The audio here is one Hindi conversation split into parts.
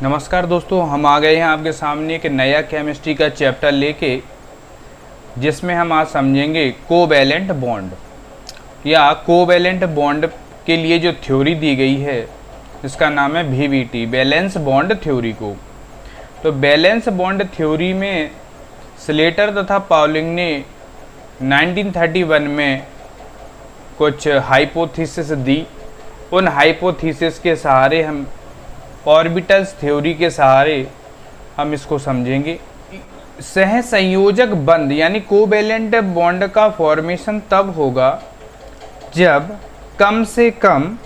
नमस्कार दोस्तों, हम आ गए हैं आपके सामने एक नया केमिस्ट्री का चैप्टर लेके, जिसमें हम आज समझेंगे कोवैलेंट बॉन्ड या कोवैलेंट बॉन्ड के लिए जो थ्योरी दी गई है इसका नाम है VBT, बैलेंस बॉन्ड थ्योरी को। तो बैलेंस बॉन्ड थ्योरी में स्लेटर तथा पाउलिंग ने 1931 में कुछ हाइपोथेसिस दी। उन हाइपोथेसिस के सहारे हम ऑर्बिटल्स थ्योरी के सहारे हम इसको समझेंगे। सहसंयोजक बंध यानी कोवैलेंट बॉन्ड का फॉर्मेशन तब होगा जब कम से कम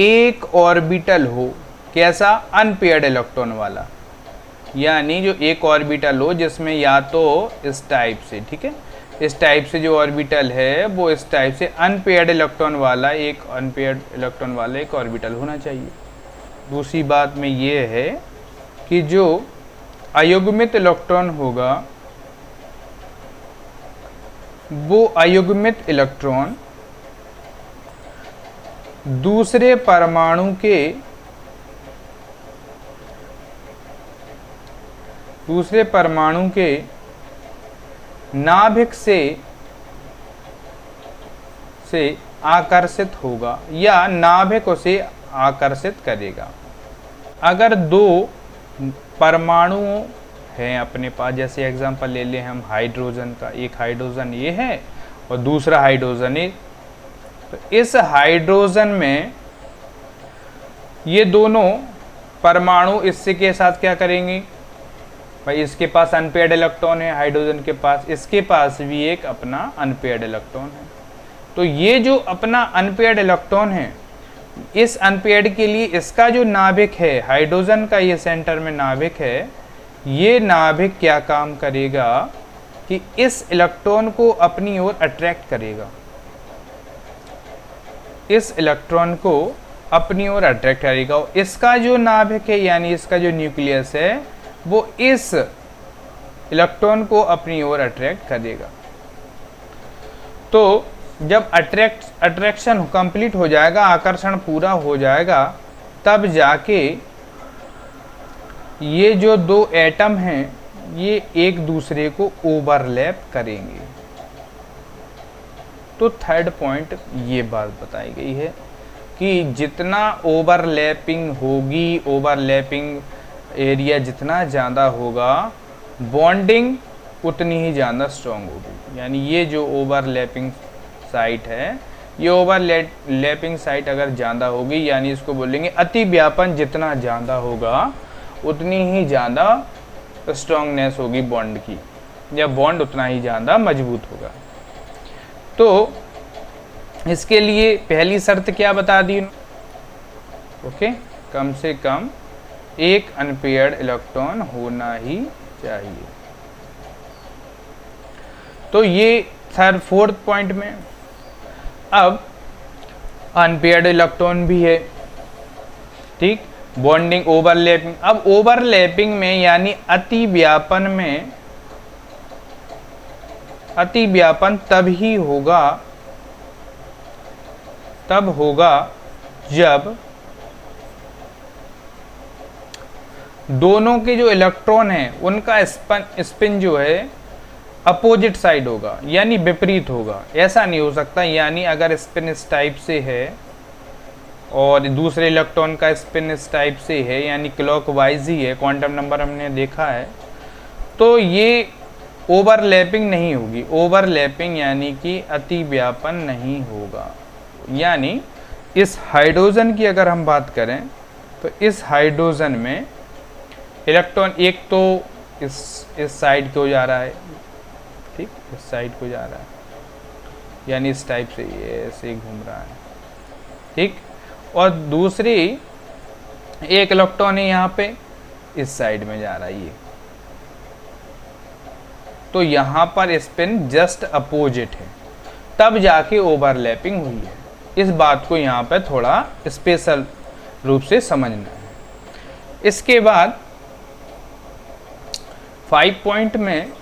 एक ऑर्बिटल हो, कैसा, अनपेयर्ड इलेक्ट्रॉन वाला, यानी जो एक ऑर्बिटल हो जिसमें या तो इस टाइप से, ठीक है, इस टाइप से जो ऑर्बिटल है वो इस टाइप से अनपेयर्ड इलेक्ट्रॉन वाला एक ऑर्बिटल होना चाहिए। दूसरी बात में ये है कि जो अयुग्मित इलेक्ट्रॉन होगा वो अयुग्मित इलेक्ट्रॉन दूसरे परमाणु के नाभिक से आकर्षित होगा या नाभिक उसे आकर्षित करेगा। अगर दो परमाणु हैं अपने पास, जैसे एग्जांपल ले लें हम हाइड्रोजन का, एक हाइड्रोजन ये है और दूसरा हाइड्रोजन ये, तो इस हाइड्रोजन में ये दोनों परमाणु इससे के साथ क्या करेंगे भाई, इसके पास अनपेयर्ड इलेक्ट्रॉन है हाइड्रोजन के पास, इसके पास भी एक अपना अनपेयर्ड इलेक्ट्रॉन है। तो ये जो अपना अनपेयर्ड इलेक्ट्रॉन है, इस अनपेयर्ड के लिए इसका जो नाभिक है हाइड्रोजन का, ये सेंटर में नाभिक है, ये नाभिक क्या काम करेगा कि इस इलेक्ट्रॉन को अपनी ओर अट्रैक्ट करेगा, इस इलेक्ट्रॉन को अपनी ओर अट्रैक्ट करेगा। और इसका जो नाभिक है यानी इसका जो न्यूक्लियस है वो इस इलेक्ट्रॉन को अपनी ओर अट्रैक्ट करेगा। तो जब अट्रैक्शन कंप्लीट हो जाएगा, आकर्षण पूरा हो जाएगा, तब जाके ये जो दो एटम हैं ये एक दूसरे को ओवरलैप करेंगे। तो थर्ड पॉइंट ये बात बताई गई है कि जितना ओवरलैपिंग होगी, ओवरलैपिंग एरिया जितना ज़्यादा होगा, बॉन्डिंग उतनी ही ज़्यादा स्ट्रॉन्ग होगी। यानी ये जो ओवरलैपिंग साइट है, ये ओवरलैपिंग साइट अगर ज़्यादा होगी, यानी इसको बोलेंगे अति व्यापन जितना ज़्यादा होगा उतनी ही ज़्यादा स्ट्रॉन्गनेस होगी बॉन्ड की, या बॉन्ड उतना ही ज़्यादा मजबूत होगा। तो इसके लिए पहली शर्त क्या बता दी, ओके, कम से कम एक अनपेयर्ड इलेक्ट्रॉन होना ही चाहिए। तो ये फोर्थ पॉइंट में अब अनपेयर्ड इलेक्ट्रॉन भी है, ठीक, बॉन्डिंग ओवरलैपिंग। अब ओवरलैपिंग में यानी अति व्यापन तब होगा जब दोनों के जो इलेक्ट्रॉन हैं उनका स्पिन जो है अपोजिट साइड होगा, यानी विपरीत होगा। ऐसा नहीं हो सकता, यानी अगर स्पिन इस टाइप से है और दूसरे इलेक्ट्रॉन का स्पिन इस टाइप से है, यानी क्लॉकवाइज ही है, क्वांटम नंबर हमने देखा है, तो ये ओवरलैपिंग नहीं होगी। ओवरलैपिंग यानी कि अति व्यापन नहीं होगा। यानी इस हाइड्रोजन की अगर हम बात करें तो इस हाइड्रोजन में इलेक्ट्रॉन एक तो इस साइड को जा रहा है, ठीक, इस साइड को जा रहा है, यानी इस टाइप से ये ऐसे घूम रहा है, ठीक, और दूसरी एक इलेक्ट्रॉन है यहाँ पे इस साइड में जा रहा है ये। तो यहाँ पर स्पिन जस्ट अपोजिट है, तब जाके ओवरलैपिंग हुई है। इस बात को यहाँ पे थोड़ा स्पेशल रूप से समझना है। इसके बाद 5 पॉइंट में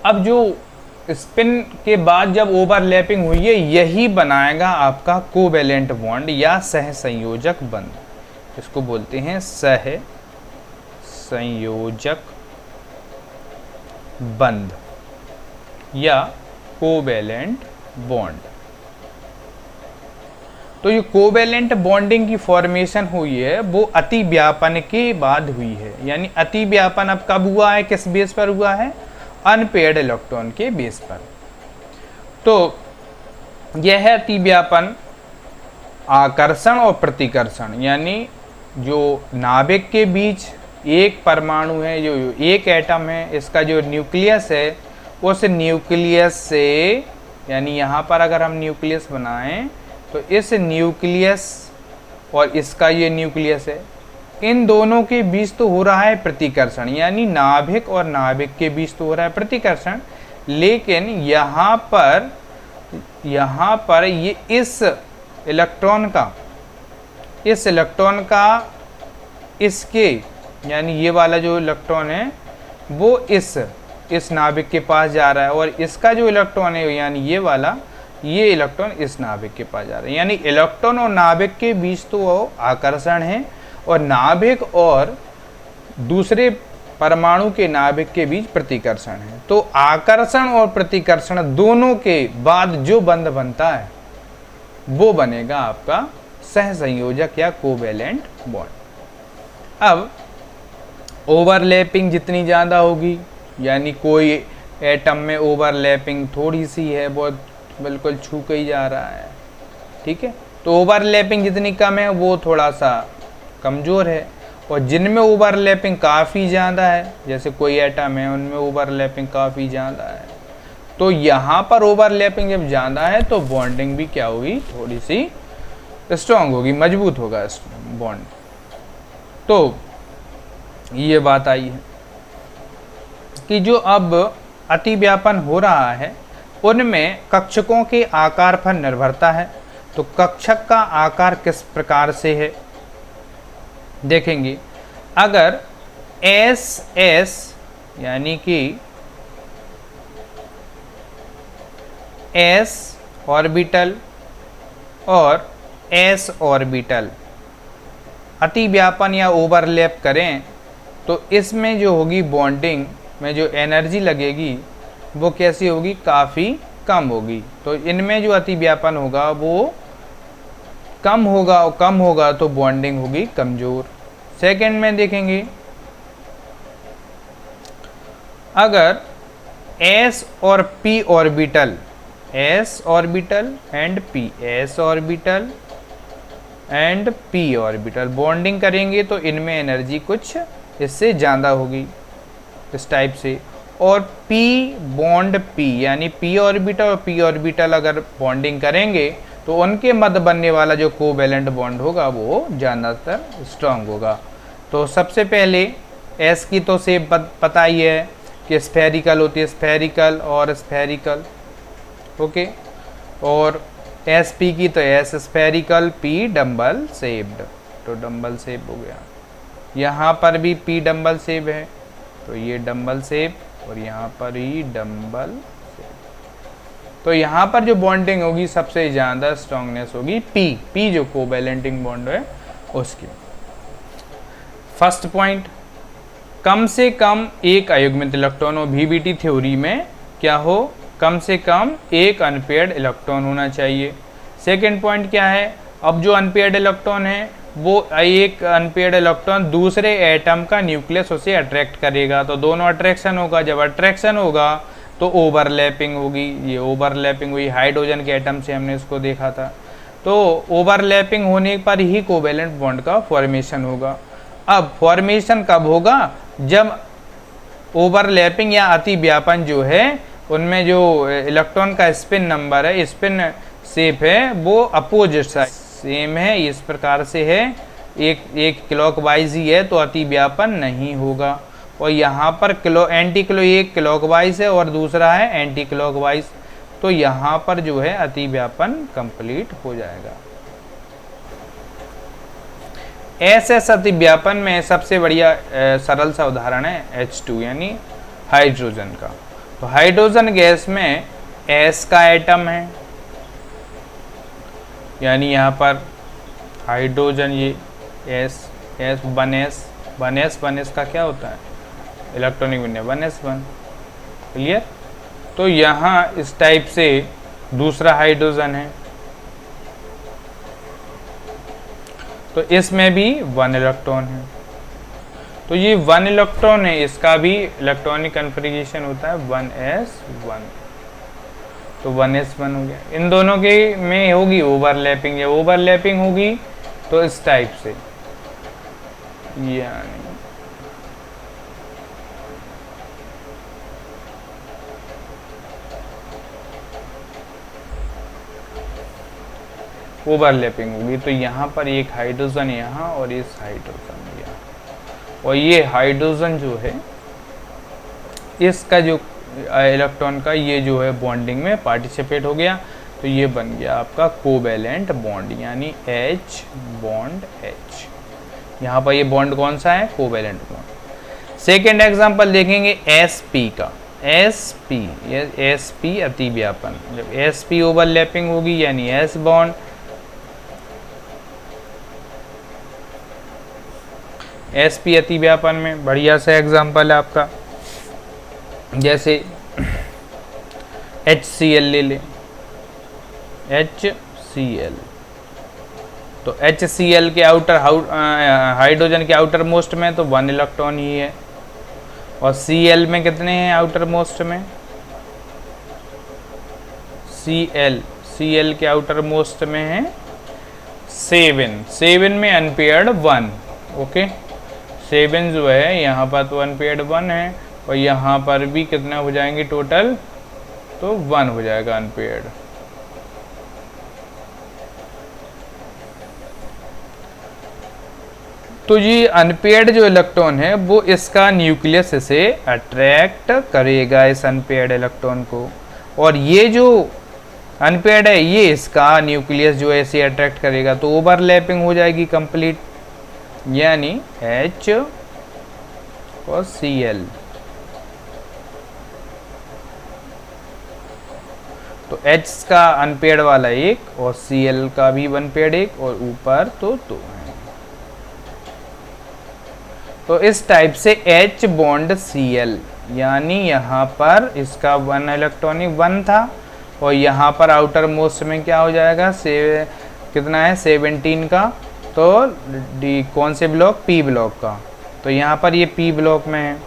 अब जो स्पिन के बाद जब ओवरलैपिंग हुई है, यही बनाएगा आपका कोवैलेंट बॉन्ड या सहसंयोजक बंध। इसको बोलते हैं सह संयोजक बंध या कोवैलेंट बॉन्ड। तो ये कोवैलेंट बॉन्डिंग की फॉर्मेशन हुई है वो अतिव्यापन के बाद हुई है। यानी अतिव्यापन अब कब हुआ है, किस बेस पर हुआ है, अनपेयर्ड इलेक्ट्रॉन के बेस पर। तो यह अतिव्यापन आकर्षण और प्रतिकर्षण, यानी जो नाभिक के बीच एक परमाणु है, जो एक एटम है, इसका जो न्यूक्लियस है, उस न्यूक्लियस से, यानी यहाँ पर अगर हम न्यूक्लियस बनाएं तो इस न्यूक्लियस और इसका ये न्यूक्लियस है, इन दोनों के बीच तो हो रहा है प्रतिकर्षण, यानी नाभिक और नाभिक के बीच तो हो रहा है प्रतिकर्षण। लेकिन यहाँ पर ये इस इलेक्ट्रॉन का इसके, यानी ये वाला जो इलेक्ट्रॉन है वो इस नाभिक के पास जा रहा है, और इसका जो इलेक्ट्रॉन है यानी ये इलेक्ट्रॉन इस नाभिक के पास जा रहा है। यानी इलेक्ट्रॉन और नाभिक के बीच तो आकर्षण है, और नाभिक और दूसरे परमाणु के नाभिक के बीच प्रतिकर्षण है। तो आकर्षण और प्रतिकर्षण दोनों के बाद जो बंध बनता है वो बनेगा आपका सहसंयोजक या कोवैलेंट बॉन्ड। अब ओवरलैपिंग जितनी ज़्यादा होगी, यानी कोई एटम में ओवरलैपिंग थोड़ी सी है, बहुत बिल्कुल छू के ही जा रहा है, ठीक है, तो ओवरलैपिंग जितनी कम है वो थोड़ा सा कमज़ोर है। और जिनमें ओवरलैपिंग काफ़ी ज़्यादा है, जैसे कोई एटम है उनमें ओवरलैपिंग काफ़ी ज़्यादा है, तो यहाँ पर ओवरलैपिंग जब ज़्यादा है तो बॉन्डिंग भी क्या होगी, थोड़ी सी स्ट्रॉन्ग होगी, मजबूत होगा बॉन्ड। तो ये बात आई है कि जो अब अतिव्यापन हो रहा है उनमें कक्षकों के आकार पर निर्भरता है। तो कक्षक का आकार किस प्रकार से है देखेंगे। अगर एस यानी कि एस ऑर्बिटल और एस ऑर्बिटल अतिव्यापन या ओवरलैप करें तो इसमें जो होगी बॉन्डिंग में जो एनर्जी लगेगी वो कैसी होगी, काफ़ी कम होगी। तो इनमें जो अतिव्यापन होगा वो कम होगा तो बॉन्डिंग होगी कमज़ोर। सेकंड में देखेंगे, अगर एस और P orbital, S orbital and P, S orbital and P orbital bonding करेंगे तो इनमें एनर्जी कुछ इससे ज़्यादा होगी, इस टाइप से। और पी बॉन्ड पी, यानी पी ऑर्बिटल और पी ऑर्बिटल अगर बॉन्डिंग करेंगे तो उनके मध्य बनने वाला जो कोवैलेंट बॉन्ड होगा वो ज़्यादातर स्ट्रांग होगा। तो सबसे पहले एस की तो शेप पता ही है कि स्फेरिकल होती है, स्फेरिकल और स्फेरिकल, ओके। और एस पी की तो S spherical, P dumbbell shaped, तो डम्बल शेप हो गया। यहाँ पर भी पी डम्बल शेप है तो ये डम्बल शेप, और यहाँ पर ही डम्बल शेप। तो यहाँ पर जो बॉन्डिंग होगी सबसे ज़्यादा स्ट्रॉन्गनेस होगी पी जो कोवैलेंटिंग बॉन्ड है उसकी। फर्स्ट पॉइंट, कम से कम एक अयुग्मित इलेक्ट्रॉन हो। VBT थ्योरी में क्या हो, कम से कम एक अनपेयर्ड इलेक्ट्रॉन होना चाहिए। सेकेंड पॉइंट क्या है, अब जो अनपेयर्ड इलेक्ट्रॉन है वो एक अनपेयर्ड इलेक्ट्रॉन दूसरे एटम का न्यूक्लियस उसे अट्रैक्ट करेगा, तो दोनों अट्रैक्शन होगा। जब अट्रैक्शन होगा तो ओवरलैपिंग होगी, ये ओवरलैपिंग हुई हाइड्रोजन के एटम से, हमने इसको देखा था। तो ओवरलैपिंग होने पर ही कोवैलेंट बॉन्ड का फॉर्मेशन होगा। अब फॉर्मेशन कब होगा, जब ओवरलैपिंग या अतिव्यापन जो है उनमें जो इलेक्ट्रॉन का स्पिन नंबर है, स्पिन शेप है, वो अपोजिट साइड सेम है, इस प्रकार से है, एक क्लॉकवाइज ही है तो अतिव्यापन नहीं होगा। और यहाँ पर एक क्लॉकवाइज है और दूसरा है एंटी क्लॉकवाइज, तो यहाँ पर जो है अतिव्यापन कंप्लीट हो जाएगा। एस अतिव्यापन में सबसे बढ़िया सरल सा उदाहरण है H2 यानी हाइड्रोजन का। तो हाइड्रोजन गैस में S का एटम है, यानी यहाँ पर हाइड्रोजन ये S, वन एस का क्या होता है इलेक्ट्रॉनिक विन्यास 1s1। क्लियर। तो यहाँ इस टाइप से दूसरा हाइड्रोजन है, तो इसमें भी 1 इलेक्ट्रॉन है। तो ये 1 इलेक्ट्रॉन है, इसका भी इलेक्ट्रॉनिक कन्फिग्रेशन होता है 1s1। तो 1s1 हो गया। इन दोनों के में होगी ओवरलैपिंग, या ओवरलैपिंग होगी तो इस टाइप से, यानी ओवरलैपिंग होगी। तो यहाँ पर एक हाइड्रोजन यहाँ और इस हाइड्रोजन यहाँ, और ये हाइड्रोजन जो है इसका जो इलेक्ट्रॉन का ये जो है बॉन्डिंग में पार्टिसिपेट हो गया, तो ये बन गया आपका कोवैलेंट बॉन्ड, यानी H बॉन्ड H। यहाँ पर ये बॉन्ड कौन सा है, कोवैलेंट बॉन्ड। सेकेंड एग्जांपल देखेंगे sp का। sp अतिव्यापन, जब sp ओवरलैपिंग होगी यानी S बॉन्ड, sp अतिव्यापन में बढ़िया सा एग्जांपल है आपका, जैसे HCl ले लें, HCl। तो HCl के आउटर हाइड्रोजन के आउटर मोस्ट में तो 1 इलेक्ट्रॉन ही है, और Cl में कितने हैं आउटर मोस्ट में, Cl के आउटर मोस्ट में है 7 में अनपेयर्ड 1। ओके, 7 जो है यहाँ पर तो अनपेयर्ड 1 है, और यहाँ पर भी कितना हो जाएंगे टोटल, तो 1 हो जाएगा अनपेयर्ड। तो ये अनपेयर्ड जो इलेक्ट्रॉन है वो इसका न्यूक्लियस इसे अट्रैक्ट करेगा, इस अनपेयर्ड इलेक्ट्रॉन को, और ये जो अनपेयर्ड है ये इसका न्यूक्लियस जो है इसे अट्रैक्ट करेगा, तो ओवरलैपिंग हो जाएगी कंप्लीट, यानी H और Cl। तो H का अनपेयर्ड वाला एक और Cl का भी अनपेयर्ड एक, और ऊपर तो 2 है। तो इस टाइप से H बॉन्ड Cl, यानी यहाँ पर इसका 1 इलेक्ट्रॉनिक 1 था, और यहाँ पर आउटर मोस्ट में क्या हो जाएगा, कितना है 17 का, तो डी कौन से ब्लॉक, P ब्लॉक का। तो यहाँ पर ये P ब्लॉक में है,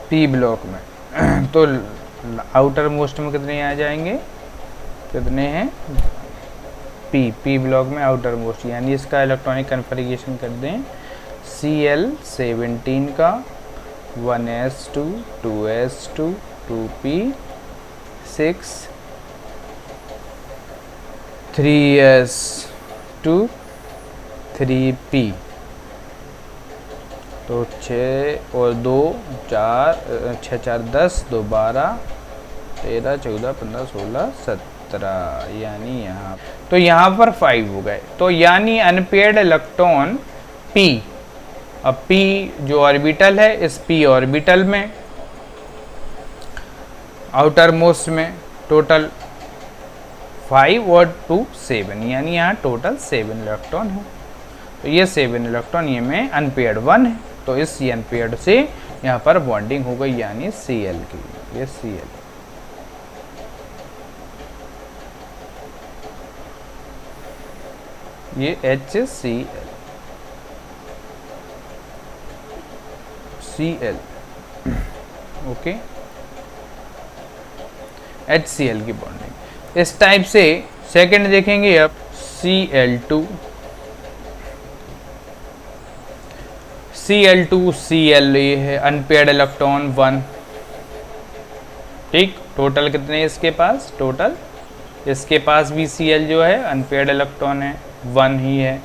P ब्लॉक में तो आउटर मोस्ट में कितने आ जाएंगे, कितने हैं P ब्लॉक में आउटर मोस्ट, यानी इसका इलेक्ट्रॉनिक कन्फिग्रेशन कर दें Cl 17 का 1s2 2s2 2p6 3s2 3p, तो 6 और 2 4 6 4 10 2 12 13 14 15 16 17, यानी यहाँ तो यहाँ पर 5 हो गए। तो यानी अनपेयर्ड इलेक्ट्रॉन P, अब P जो ऑर्बिटल है, इस P ऑर्बिटल में आउटर मोस्ट में टोटल 5 और 2 7, यानी यहाँ टोटल 7 इलेक्ट्रॉन है। तो ये 7 इलेक्ट्रॉन ये में अनपेयर्ड 1 है, तो इस अनपेयर्ड से यहाँ पर बॉन्डिंग हो गई, यानी Cl की, ये Cl। ये HCl ओके, HCl की बॉन्डिंग इस टाइप से। सेकंड देखेंगे अब Cl2 Cl ये है अनपेयर्ड इलेक्ट्रॉन 1, ठीक। टोटल कितने हैं इसके पास, टोटल इसके पास भी Cl जो है अनपेयर्ड इलेक्ट्रॉन है 1 ही है,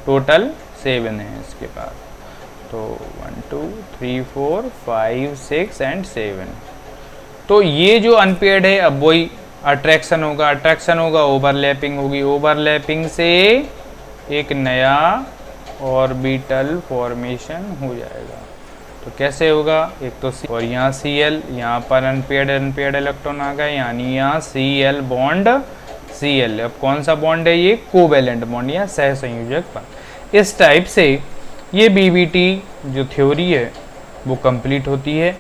टोटल 7 है इसके पास। तो 1 2 3 4 5 6 एंड 7। तो ये जो अनपेयर्ड है अब वही अट्रैक्शन होगा, ओवरलैपिंग होगी, ओवरलैपिंग से एक नया ऑर्बिटल फॉर्मेशन हो जाएगा। तो कैसे होगा, एक तो और यहाँ Cl, यहाँ पर अनपेयर्ड इलेक्ट्रॉन आ गए, यानी यहाँ Cl बॉन्ड Cl। अब कौन सा बॉन्ड है ये, कोवैलेंट बॉन्ड या सहसंयोजक बॉन्ड। इस टाइप से ये बीबीटी जो थ्योरी है वो कंप्लीट होती है।